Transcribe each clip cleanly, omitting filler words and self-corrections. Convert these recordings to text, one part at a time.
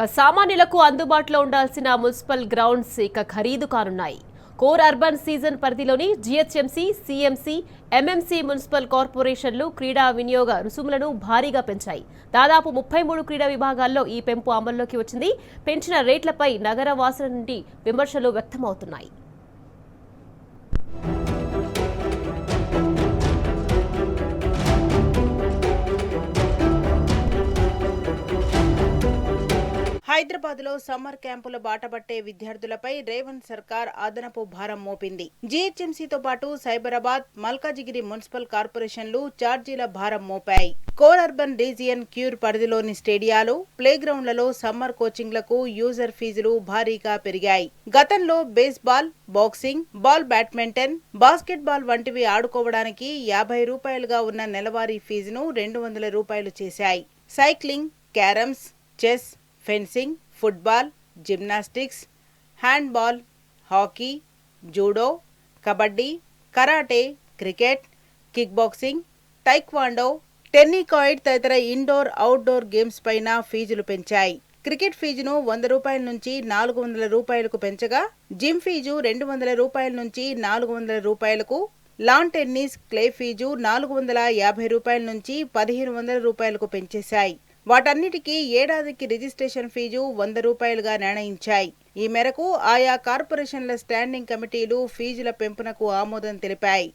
సామాన్యులకు అందుబాటులో ఉండాల్సిన మున్సిపల్ గ్రౌండ్స్ ఇక ఖరీదు కానున్నాయి. కోర్ అర్బన్ సీజన్ పరిధిలోని జీహెచ్ఎంసీ, సీఎంసీ, ఎంఎంసీ మున్సిపల్ కార్పొరేషన్లు క్రీడా వినియోగ రుసుములను భారీగా పెంచాయి. దాదాపు 33 క్రీడా విభాగాల్లో ఈ పెంపు అమల్లోకి వచ్చింది. పెంచిన రేట్లపై నగర వాసుల నుండి విమర్శలు వ్యక్తమవుతున్నాయి. హైదరాబాద్లో సమ్మర్ క్యాంపుల బాటపట్టే విద్యార్థులపై రేవంత్ సర్కార్ అదనపు భారం మోపింది. జీహెచ్ఎంసీతో పాటు సైబరాబాద్, మల్కాజిగిరి మున్సిపల్ కార్పొరేషన్లు ఛార్జీల భారం మోపాయి. కోర్ అర్బన్ రీజియన్ క్యూర్ పరిధిలోని స్టేడియాలు, ప్లేగ్రౌండ్లలో సమ్మర్ కోచింగ్లకు యూజర్ ఫీజులు భారీగా పెరిగాయి. గతంలో బేస్బాల్, బాక్సింగ్, బ్యాడ్మింటన్, బాస్కెట్బాల్ వంటివి ఆడుకోవడానికి 50 రూపాయలుగా ఉన్న నెలవారీ ఫీజును 200 రూపాయలు చేశాయి. Cycling, carroms, chess, fencing, football, gymnastics, handball, hockey, judo, kabaddi, karate, cricket, kick boxing, taekwondo, tennikoit తదితర ఇండోర్, అవుట్డోర్ గేమ్స్ పైన ఫీజులు పెంచాయి. క్రికెట్ ఫీజును 100 రూపాయల నుంచి 400 రూపాయలకు పెంచగా, జిమ్ ఫీజు 200 రూపాయల నుంచి 400 రూపాయలకు, లాన్ టెన్నిస్, క్లే ఫీజు 450 రూపాయల నుంచి 1500 రూపాయలకు పెంచేశాయి. వాటన్నిటికీ ఏడాదికి రిజిస్ట్రేషన్ ఫీజు 100 రూపాయలుగా నిర్ణయించాయి. ఈ మేరకు ఆయా కార్పొరేషన్ల స్టాండింగ్ కమిటీలు ఫీజుల పెంపునకు ఆమోదం తెలిపాయి.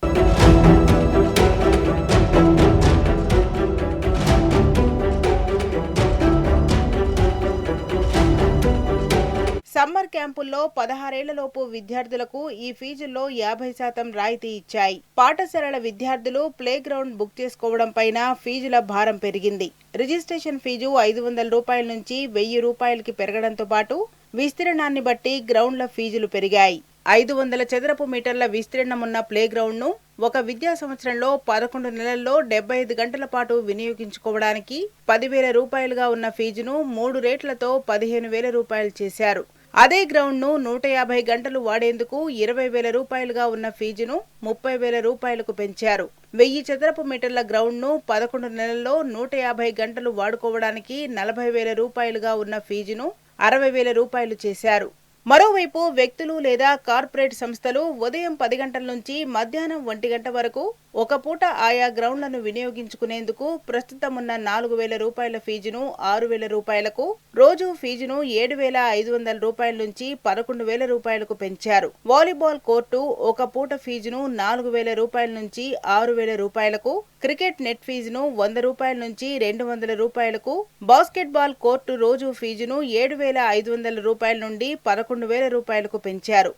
సమ్మర్ క్యాంపుల్లో 16 ఏళ్లలోపు విద్యార్థులకు ఈ ఫీజుల్లో 50% రాయితీ ఇచ్చాయి. పాఠశాలల విద్యార్థులు ప్లే గ్రౌండ్ బుక్ చేసుకోవడం పైన ఫీజుల భారం పెరిగింది. రిజిస్ట్రేషన్ ఫీజు 500 రూపాయల నుంచి 1000 రూపాయలకి పెరగడంతో పాటు విస్తీర్ణాన్ని బట్టి గ్రౌండ్ల ఫీజులు పెరిగాయి. 500 చదరపు మీటర్ల విస్తీర్ణమున్న ప్లే గ్రౌండ్ ను ఒక విద్యా సంవత్సరంలో 11 నెలల్లో 75 గంటల పాటు వినియోగించుకోవడానికి 10,000 రూపాయలుగా ఉన్న ఫీజును 3 రేట్లతో 15,000 రూపాయలు చేశారు. అదే గ్రౌండ్ ను 150 గంటలు వాడేందుకు 20,000 రూపాయలుగా ఉన్న ఫీజును 30,000 రూపాయలకు పెంచారు. 1000 చదరపు మీటర్ల గ్రౌండ్ ను 11 నెలల్లో 150 గంటలు వాడుకోవడానికి 40,000 రూపాయలుగా ఉన్న ఫీజును 60,000 రూపాయలు చేశారు. మరోవైపు వ్యక్తులు లేదా కార్పొరేట్ సంస్థలు ఉదయం 10 గంటల నుంచి మధ్యాహ్నం 1 గంట వరకు ఒక పూట ఆయా గ్రౌండ్లను వినియోగించుకునేందుకు ప్రస్తుతం ఉన్న 4,000 రూపాయల ఫీజును 6,000 రూపాయలకు, రోజు ఫీజును 7,500 రూపాయల నుంచి 11,000 రూపాయలకు పెంచారు. వాలీబాల్ కోర్టు ఒక పూట ఫీజును 4,000 రూపాయల నుంచి 6,000 రూపాయలకు, క్రికెట్ నెట్ ఫీజును 100 రూపాయల నుంచి 200 రూపాయలకు, బాస్కెట్బాల్ కోర్టు రోజు ఫీజును 7,500 రూపాయల నుండి 11,000 రూపాయలకు పెంచారు.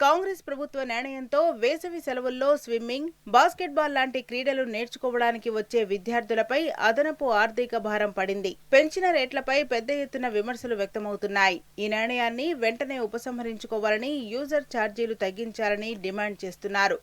కాంగ్రెస్ ప్రభుత్వ నిర్ణయంతో వేసవి సెలవుల్లో స్విమ్మింగ్, బాస్కెట్బాల్ లాంటి క్రీడలు నేర్చుకోవడానికి వచ్చే విద్యార్థులపై అదనపు ఆర్థిక భారం పడింది. పెంచిన రేట్లపై పెద్ద ఎత్తున విమర్శలు వ్యక్తమవుతున్నాయి. ఈ నిర్ణయాన్ని వెంటనే ఉపసంహరించుకోవాలని, యూజర్ ఛార్జీలు తగ్గించాలని డిమాండ్ చేస్తున్నారు.